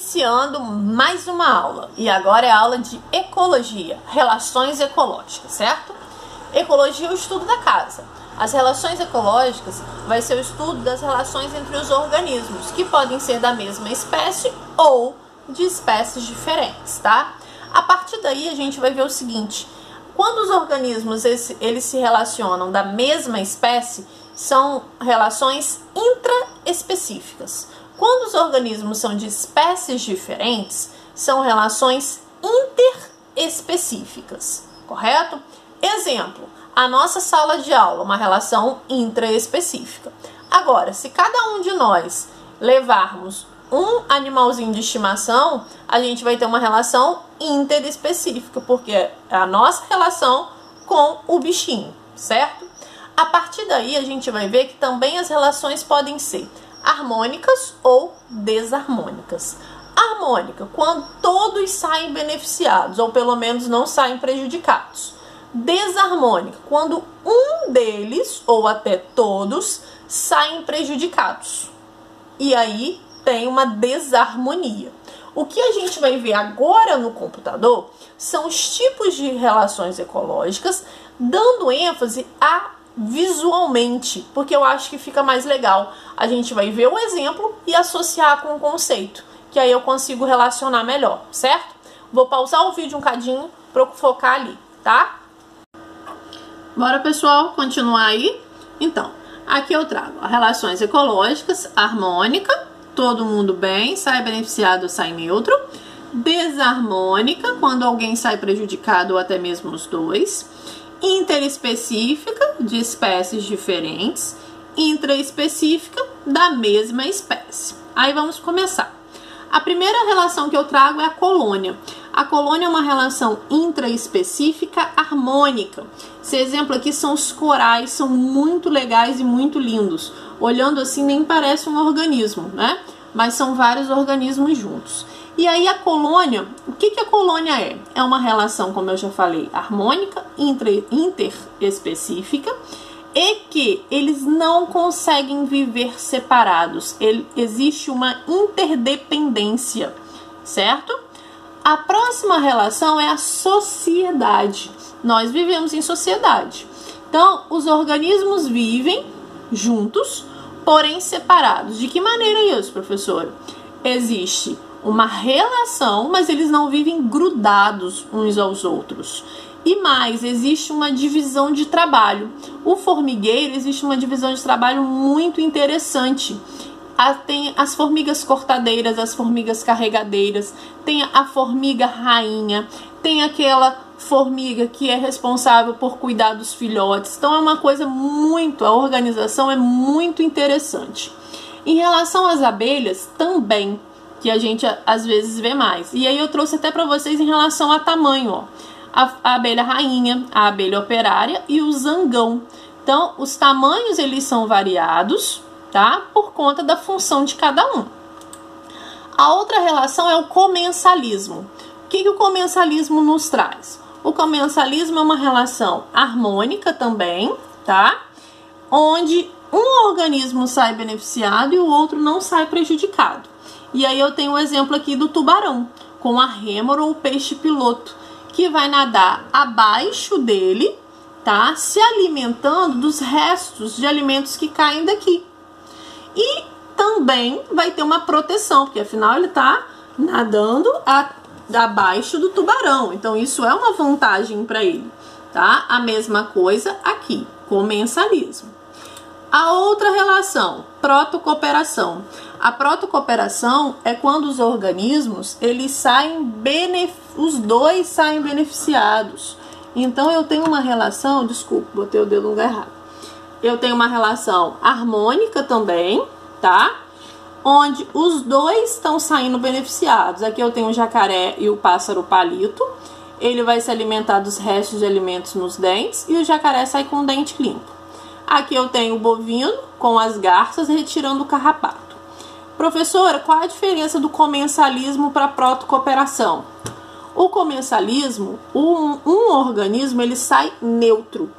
Iniciando mais uma aula, e agora é a aula de ecologia, relações ecológicas, certo? Ecologia é o estudo da casa. As relações ecológicas vai ser o estudo das relações entre os organismos, que podem ser da mesma espécie ou de espécies diferentes, tá? A partir daí a gente vai ver o seguinte: quando os organismos eles se relacionam da mesma espécie, são relações intraespecíficas. Quando os organismos são de espécies diferentes, são relações interespecíficas, correto? Exemplo, a nossa sala de aula, uma relação intraespecífica. Agora, se cada um de nós levarmos um animalzinho de estimação, a gente vai ter uma relação interespecífica, porque é a nossa relação com o bichinho, certo? A partir daí, a gente vai ver que também as relações podem ser harmônicas ou desarmônicas. Harmônica, quando todos saem beneficiados, ou pelo menos não saem prejudicados. Desarmônica, quando um deles, ou até todos, saem prejudicados. E aí tem uma desarmonia. O que a gente vai ver agora no computador são os tipos de relações ecológicas, dando ênfase a visualmente, porque eu acho que fica mais legal. A gente vai ver o exemplo e associar com o conceito, que aí eu consigo relacionar melhor, certo? Vou pausar o vídeo um cadinho para eu focar ali, tá? Bora, pessoal, continuar aí? Então, aqui eu trago as relações ecológicas, harmônica, todo mundo bem, sai beneficiado ou sai neutro. Desarmônica, quando alguém sai prejudicado ou até mesmo os dois. Interespecífica, de espécies diferentes. Intraespecífica, da mesma espécie. Aí vamos começar. A primeira relação que eu trago é a colônia. A colônia é uma relação intraespecífica harmônica. Esse exemplo aqui são os corais, são muito legais e muito lindos. Olhando assim nem parece um organismo, né? Mas são vários organismos juntos. E aí a colônia, o que a colônia é? É uma relação, como eu já falei, harmônica, interespecífica, e que eles não conseguem viver separados. Existe uma interdependência, certo? A próxima relação é a sociedade. Nós vivemos em sociedade. Então, os organismos vivem juntos, porém separados. De que maneira isso, professora? Existe uma relação, mas eles não vivem grudados uns aos outros. E mais, existe uma divisão de trabalho. O formigueiro, existe uma divisão de trabalho muito interessante. Tem as formigas cortadeiras, as formigas carregadeiras, tem a formiga rainha, tem aquela formiga que é responsável por cuidar dos filhotes. Então é uma coisa a organização é muito interessante. Em relação às abelhas, também, que a gente às vezes vê mais. E aí eu trouxe até para vocês em relação a tamanho, ó. A abelha rainha, a abelha operária e o zangão. Então, os tamanhos eles são variados, tá? Por conta da função de cada um. A outra relação é o comensalismo. O que o comensalismo nos traz? O comensalismo é uma relação harmônica também, tá? Onde um organismo sai beneficiado e o outro não sai prejudicado. E aí eu tenho um exemplo aqui do tubarão, com a rêmora ou o peixe piloto, que vai nadar abaixo dele, tá? Se alimentando dos restos de alimentos que caem daqui. E também vai ter uma proteção, porque afinal ele tá nadando abaixo do tubarão. Então isso é uma vantagem para ele, tá? A mesma coisa aqui, comensalismo. A outra relação, protocooperação. A protocooperação é quando os organismos, os dois saem beneficiados. Então eu tenho uma relação, desculpa, botei o dedo no lugar errado. Eu tenho uma relação harmônica também, tá? Onde os dois estão saindo beneficiados. Aqui eu tenho o jacaré e o pássaro palito. Ele vai se alimentar dos restos de alimentos nos dentes e o jacaré sai com o dente limpo. Aqui eu tenho o bovino com as garças retirando o carrapato. Professora, qual a diferença do comensalismo para a protocooperação? O comensalismo, um organismo, ele sai neutro.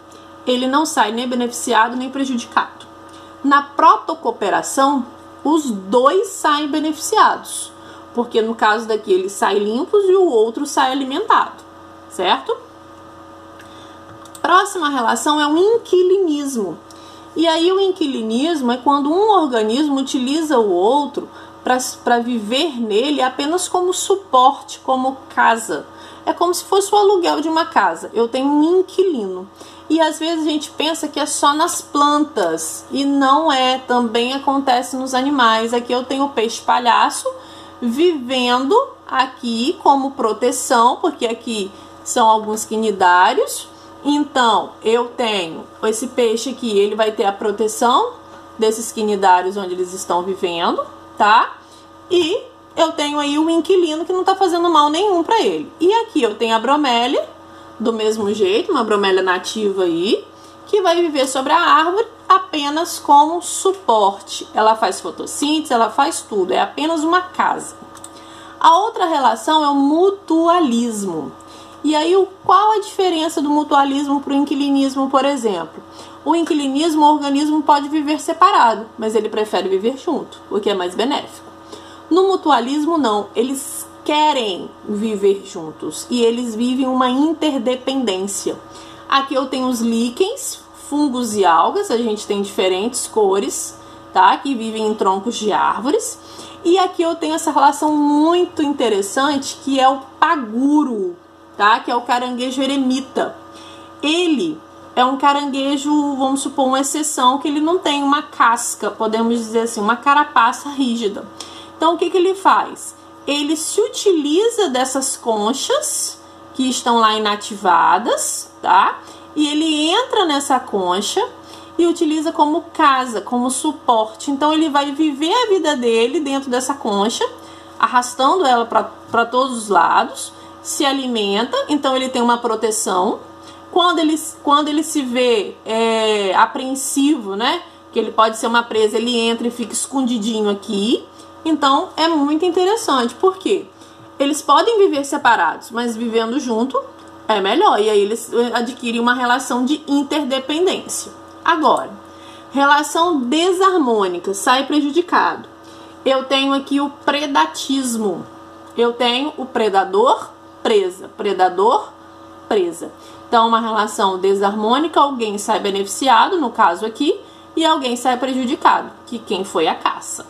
Ele não sai nem beneficiado nem prejudicado. Na protocooperação, os dois saem beneficiados. porque no caso daqui ele sai limpos e o outro sai alimentado, certo? Próxima relação é o inquilinismo. E aí o inquilinismo é quando um organismo utiliza o outro para viver nele apenas como suporte, como casa. É como se fosse o aluguel de uma casa. Eu tenho um inquilino. E às vezes a gente pensa que é só nas plantas. E não é. Também acontece nos animais. Aqui eu tenho o peixe palhaço vivendo aqui como proteção, porque aqui são alguns quinidários. Então, eu tenho esse peixe aqui, ele vai ter a proteção desses quinidários onde eles estão vivendo, tá? E eu tenho aí o inquilino que não tá fazendo mal nenhum para ele. E aqui eu tenho a bromélia, do mesmo jeito, uma bromélia nativa aí, que vai viver sobre a árvore apenas como suporte. Ela faz fotossíntese, ela faz tudo, é apenas uma casa. A outra relação é o mutualismo. E aí, qual a diferença do mutualismo para o inquilinismo, por exemplo? O inquilinismo, o organismo pode viver separado, mas ele prefere viver junto, o que é mais benéfico. No mutualismo, não. Eles querem viver juntos e eles vivem uma interdependência. Aqui eu tenho os líquens, fungos e algas, a gente tem diferentes cores, tá? Que vivem em troncos de árvores. E aqui eu tenho essa relação muito interessante, que é o paguro, tá? Que é o caranguejo eremita. Ele é um caranguejo, vamos supor, uma exceção, que ele não tem uma casca, podemos dizer assim, uma carapaça rígida. Então, o que ele faz? Ele se utiliza dessas conchas que estão lá inativadas, tá? E ele entra nessa concha e utiliza como casa, como suporte. Então, ele vai viver a vida dele dentro dessa concha, arrastando ela para todos os lados, se alimenta, então ele tem uma proteção. Quando ele se vê apreensivo, né, que ele pode ser uma presa, ele entra e fica escondidinho aqui. Então é muito interessante, porque eles podem viver separados, mas vivendo junto é melhor, e aí eles adquirem uma relação de interdependência. Agora, relação desarmônica, sai prejudicado. Eu tenho aqui o predatismo. Eu tenho o predador, presa, predador, presa. Então, uma relação desarmônica, alguém sai beneficiado, no caso aqui, e alguém sai prejudicado, que quem foi a caça.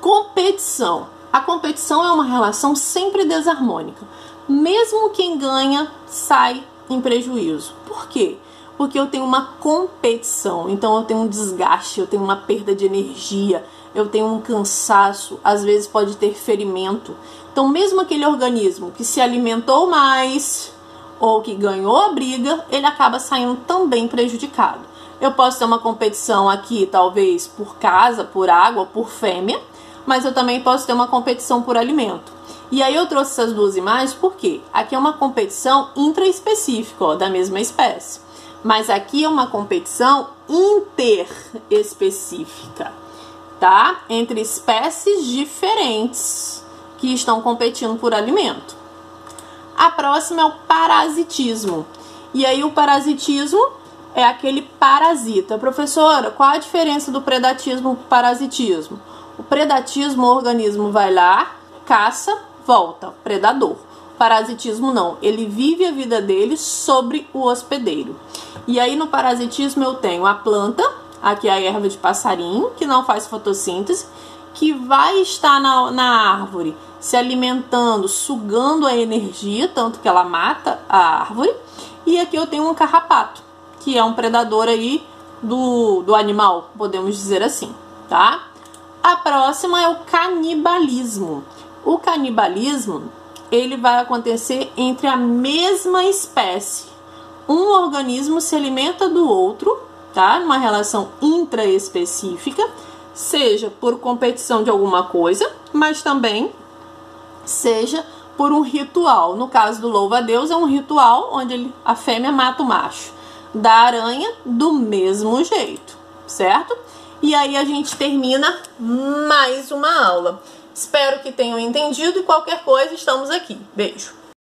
Competição. A competição é uma relação sempre desarmônica. Mesmo quem ganha sai em prejuízo. Por quê? Porque eu tenho uma competição, então eu tenho um desgaste, eu tenho uma perda de energia, eu tenho um cansaço, às vezes pode ter ferimento. Então, mesmo aquele organismo que se alimentou mais ou que ganhou a briga, ele acaba saindo também prejudicado. Eu posso ter uma competição aqui, talvez por casa, por água, por fêmea, mas eu também posso ter uma competição por alimento. E aí eu trouxe essas duas imagens porque aqui é uma competição intraespecífica, ó, da mesma espécie. Mas aqui é uma competição interespecífica, tá? Entre espécies diferentes que estão competindo por alimento. A próxima é o parasitismo. E aí o parasitismo é aquele parasita. Professora, qual a diferença do predatismo para o parasitismo? O predatismo, o organismo vai lá, caça, volta, predador. Parasitismo não, ele vive a vida dele sobre o hospedeiro. E aí no parasitismo eu tenho a planta, aqui é a erva de passarinho, que não faz fotossíntese, que vai estar na árvore se alimentando, sugando a energia, tanto que ela mata a árvore. E aqui eu tenho um carrapato, que é um predador aí do animal, podemos dizer assim, tá? A próxima é o canibalismo. O canibalismo, ele vai acontecer entre a mesma espécie. Um organismo se alimenta do outro, tá? Numa relação intraespecífica, seja por competição de alguma coisa, mas também seja por um ritual. No caso do louva-a-Deus, é um ritual onde a fêmea mata o macho. Da aranha, do mesmo jeito, certo? E aí a gente termina mais uma aula. Espero que tenham entendido e qualquer coisa estamos aqui. Beijo!